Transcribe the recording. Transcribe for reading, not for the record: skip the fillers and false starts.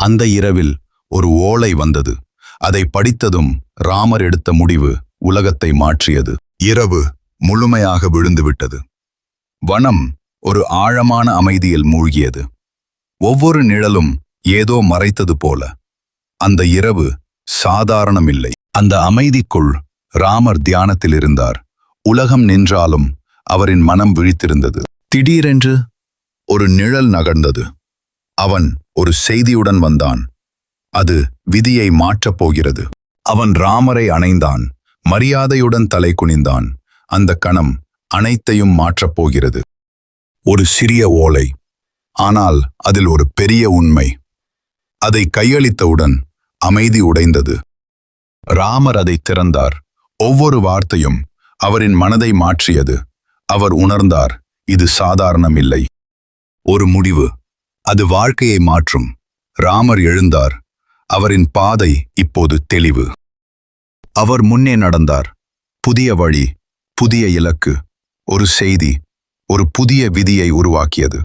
அந்த இரவில் ஒரு ஓலை வந்தது. அதை படித்ததும் ராமர் எடுத்த முடிவு உலகத்தை மாற்றியது. இரவு முழுமையாக விழுந்துவிட்டது. வனம் ஒரு ஆழமான அமைதியில் மூழ்கியது. ஒவ்வொரு நிழலும் ஏதோ மறைத்தது போல. அந்த இரவு சாதாரணமில்லை. அந்த அமைதிக்குள் ராமர் தியானத்தில் இருந்தார். உலகம் நின்றாலும் அவரின் மனம் விழித்திருந்தது. திடீரென்று ஒரு நிழல் நகர்ந்தது. அவன் ஒரு செய்தியுடன் வந்தான். அது விதியை மாற்றப் போகிறது. அவன் ராமரை அணைந்தான். மரியாதையுடன் தலை குனிந்தான். அந்த கணம் அனைத்தையும் மாற்றப் போகிறது. ஒரு சிறிய ஓலை, ஆனால் அதில் ஒரு பெரிய உண்மை. அதை கையளித்தவுடன் அமைதி உடைந்தது. ராமர் அதை திறந்தார். ஒவ்வொரு வார்த்தையும் அவரின் மனதை மாற்றியது. அவர் உணர்ந்தார், இது சாதாரணமில்லை. ஒரு முடிவு, அது வாழ்க்கையை மாற்றும். ராமர் எழுந்தார். அவரின் பாதை இப்போது தெளிவு. அவர் முன்னே நடந்தார். புதிய வழி, புதிய இலக்கு. ஒரு செய்தி, ஒரு புதிய விதியை உருவாக்கியது.